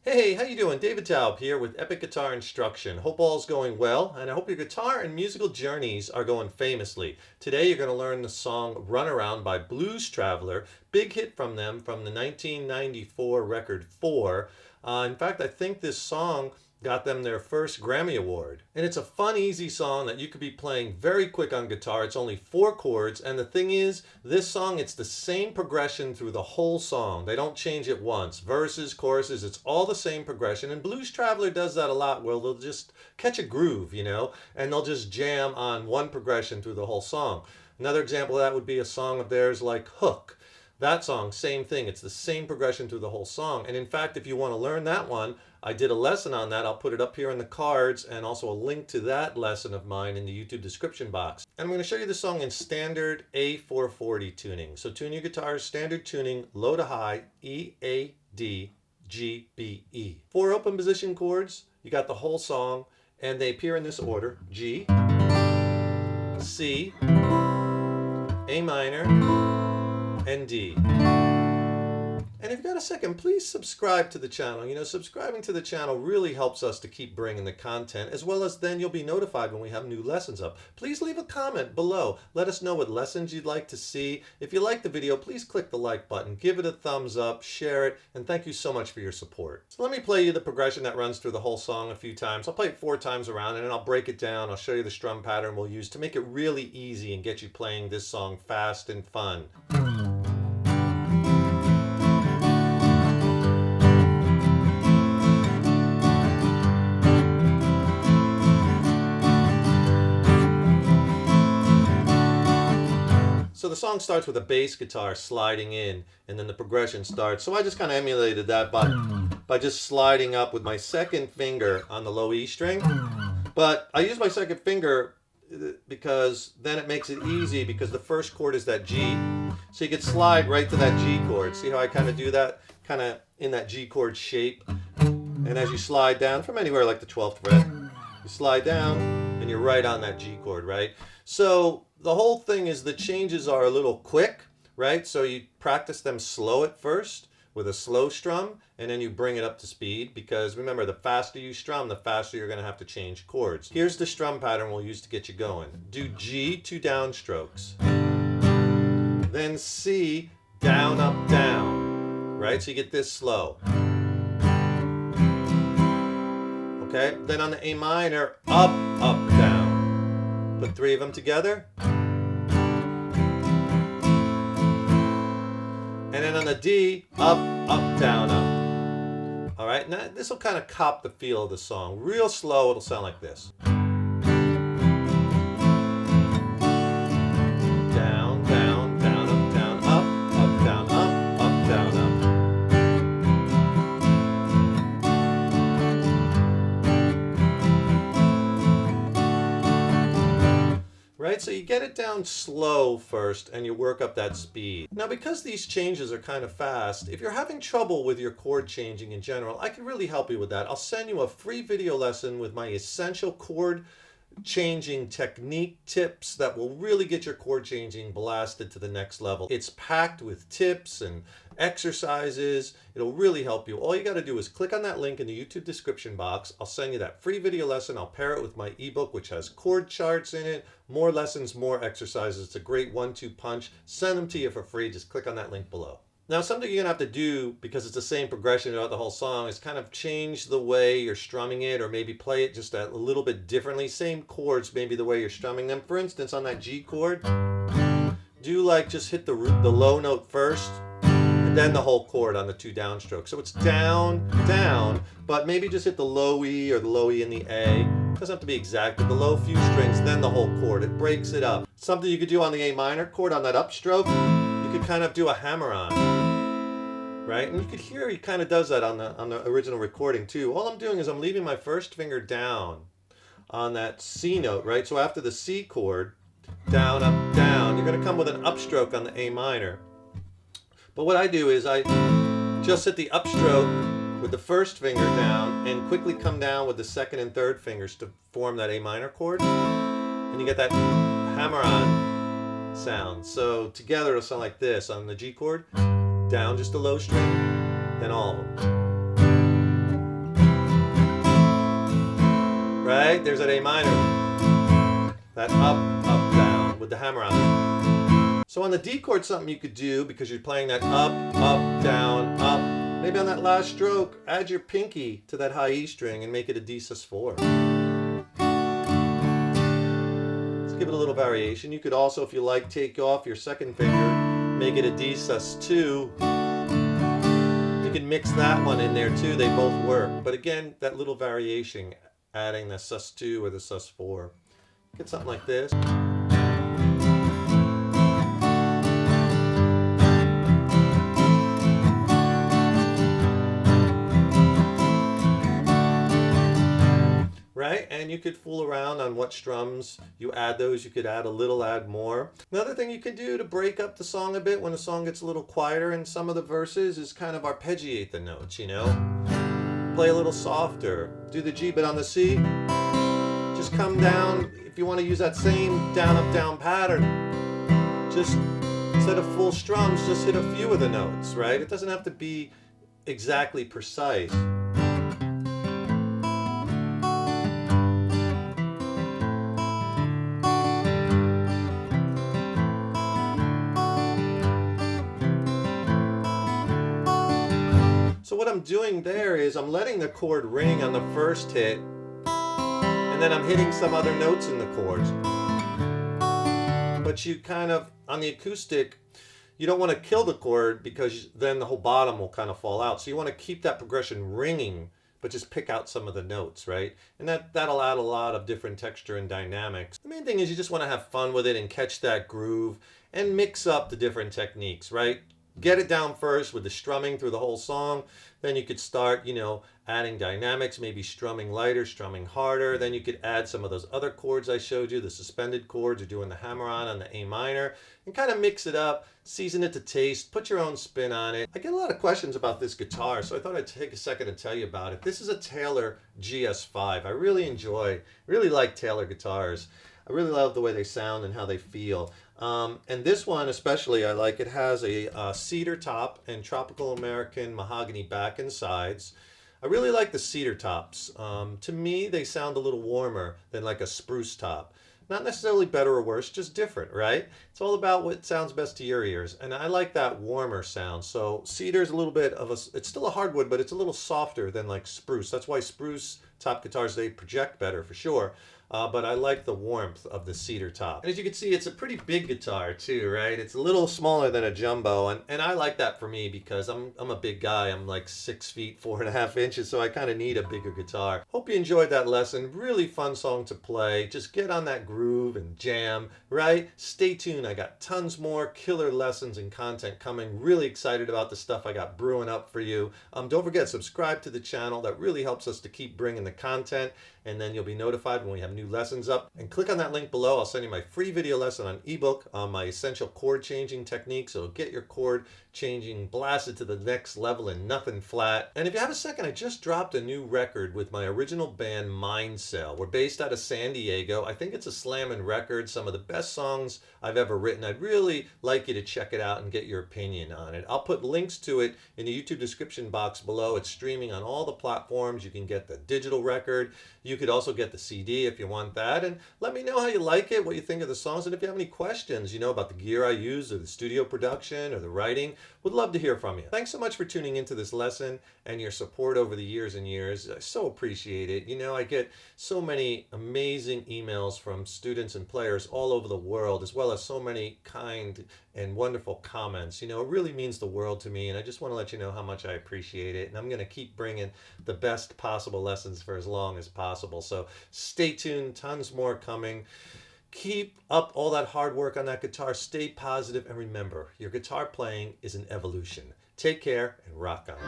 Hey, how you doing? David Taub here with Epic Guitar Instruction. Hope all's going well, and I hope your guitar and musical journeys are going famously. Today you're going to learn the song Runaround by Blues Traveler, big hit from them from the 1994 record 4. In fact, I think this song got them their first Grammy Award. And it's a fun, easy song that you could be playing very quick on guitar. It's only 4 chords, and the thing is, this song, it's the same progression through the whole song. They don't change it once. Verses, choruses, it's all the same progression. And Blues Traveler does that a lot, where they'll just catch a groove, and they'll just jam on one progression through the whole song. Another example of that would be a song of theirs like Hook. That song, same thing. It's the same progression through the whole song. And in fact, if you want to learn that one, I did a lesson on that. I'll put it up here in the cards and also a link to that lesson of mine in the YouTube description box. And I'm going to show you the song in standard A440 tuning. So tune your guitar's standard tuning, low to high, E, A, D, G, B, E. 4 open position chords. You got the whole song, and they appear in this order: G, C, A minor, and D. And if you've got a second, please subscribe to the channel. Subscribing to the channel really helps us to keep bringing the content, as well as then you'll be notified when we have new lessons up. Please leave a comment below. Let us know what lessons you'd like to see. If you like the video, please click the like button, give it a thumbs up, share it, and thank you so much for your support. So let me play you the progression that runs through the whole song a few times. I'll play it 4 times around, and then I'll break it down. I'll show you the strum pattern we'll use to make it really easy and get you playing this song fast and fun. So the song starts with a bass guitar sliding in, and then the progression starts. So I just kind of emulated that by just sliding up with my second finger on the low E string. But I use my second finger because then it makes it easy, because the first chord is that G. So you could slide right to that G chord. See how I kind of do that? Kind of in that G chord shape. And as you slide down from anywhere like the 12th fret, you slide down and you're right on that G chord, right? So the whole thing is the changes are a little quick, right? So you practice them slow at first with a slow strum, and then you bring it up to speed, because remember, the faster you strum, the faster you're going to have to change chords. Here's the strum pattern we'll use to get you going. Do G, 2 downstrokes. Then C, down, up, down, right? So you get this slow. Okay, then on the A minor, up, up, down. Put 3 of them together. And then on the D, up, up, down, up. All right, now this will kind of cop the feel of the song. Real slow, it'll sound like this. Down, down, down, up, down, up, down, up, down, up. Right, so you get it down slow first and you work up that speed. Now, because these changes are kind of fast, if you're having trouble with your chord changing in general, I can really help you with that. I'll send you a free video lesson with my essential chord changing technique tips that will really get your chord changing blasted to the next level. It's packed with tips and exercises. It'll really help you. All you got to do is click on that link in the YouTube description box. I'll send you that free video lesson. I'll pair it with my ebook, which has chord charts in it, more lessons, more exercises. It's a great 1-2 punch. Send them to you for free. Just click on that link below. Now, something you're going to have to do, because it's the same progression throughout the whole song, is kind of change the way you're strumming it, or maybe play it just a little bit differently. Same chords, maybe the way you're strumming them. For instance, on that G chord, do like just hit the low note first, and then the whole chord on the 2 downstrokes. So it's down, down, but maybe just hit the low E or the low E in the A. It doesn't have to be exact, but the low few strings, then the whole chord. It breaks it up. Something you could do on the A minor chord on that upstroke, you could kind of do a hammer on, right? And you could hear he kind of does that on the original recording too. All I'm doing is I'm leaving my first finger down on that C note, right? So after the C chord, down, up, down, you're going to come with an upstroke on the A minor. But what I do is I just hit the upstroke with the first finger down and quickly come down with the second and third fingers to form that A minor chord. And you get that hammer on sound. So together it'll sound like this on the G chord. Down just a low string, then all of them. right? There's that A minor. That up, up, down with the hammer on it. So on the D chord, something you could do, because you're playing that up, up, down, up. Maybe on that last stroke, add your pinky to that high E string and make it a D sus4. Let's give it a little variation. You could also, if you like, take off your second finger, make it a D sus2. You can mix that one in there too, they both work. But again, that little variation, adding the sus2 or the sus4. Get something like this. Right? And you could fool around on what strums you add those. You could add a little, add more. Another thing you can do to break up the song a bit when the song gets a little quieter in some of the verses is kind of arpeggiate the notes, you know? Play a little softer. Do the G, but on the C, just come down. If you want to use that same down, up, down pattern, just instead of full strums, just hit a few of the notes, right? It doesn't have to be exactly precise. So what I'm doing there is I'm letting the chord ring on the first hit, and then I'm hitting some other notes in the chords. But you kind of, on the acoustic, you don't want to kill the chord because then the whole bottom will kind of fall out. So you want to keep that progression ringing, but just pick out some of the notes, right? And that'll add a lot of different texture and dynamics. The main thing is you just want to have fun with it and catch that groove and mix up the different techniques, right? Get it down first with the strumming through the whole song. Then you could start, you know, adding dynamics, maybe strumming lighter, strumming harder. Then you could add some of those other chords I showed you, the suspended chords, or doing the hammer on the A minor, and kind of mix it up, season it to taste, put your own spin on it. I get a lot of questions about this guitar, so I thought I'd take a second to tell you about it. This is a Taylor GS5. I really like Taylor guitars. I really love the way they sound and how they feel. And this one especially I like. It has a cedar top and tropical American mahogany back and sides. I really like the cedar tops. To me, they sound a little warmer than like a spruce top. Not necessarily better or worse, just different, right? It's all about what sounds best to your ears. And I like that warmer sound. So cedar's a little bit of it's still a hardwood, but it's a little softer than like spruce. That's why spruce top guitars, they project better for sure. But I like the warmth of the cedar top. And as you can see, it's a pretty big guitar too, right? It's a little smaller than a jumbo, and I like that for me because I'm a big guy. I'm like 6 feet 4.5 inches, so I kind of need a bigger guitar. Hope you enjoyed that lesson. Really fun song to play. Just get on that groove and jam, right? Stay tuned. I got tons more killer lessons and content coming. Really excited about the stuff I got brewing up for you. Don't forget, subscribe to the channel. That really helps us to keep bringing the content, and then you'll be notified when we have new lessons up. And click on that link below. I'll send you my free video lesson on ebook on my essential chord changing techniques. So get your chord changing blasted to the next level and nothing flat. And if you have a second, I just dropped a new record with my original band Mindcell. We're based out of San Diego. I think it's a slammin' record, some of the best songs I've ever written. I'd really like you to check it out and get your opinion on it. I'll put links to it in the YouTube description box below. It's streaming on all the platforms. You can get the digital record. You could also get the CD if you want that. And let me know how you like it, what you think of the songs, and if you have any questions, you know, about the gear I use or the studio production or the writing, would love to hear from you. Thanks so much for tuning into this lesson and your support over the years and years. I so appreciate it. You know, I get so many amazing emails from students and players all over the world, as well as so many kind and wonderful comments. You know, it really means the world to me, and I just want to let you know how much I appreciate it. And I'm going to keep bringing the best possible lessons for as long as possible. So stay tuned, tons more coming. Keep up all that hard work on that guitar. Stay positive, and remember, your guitar playing is an evolution. Take care and rock on.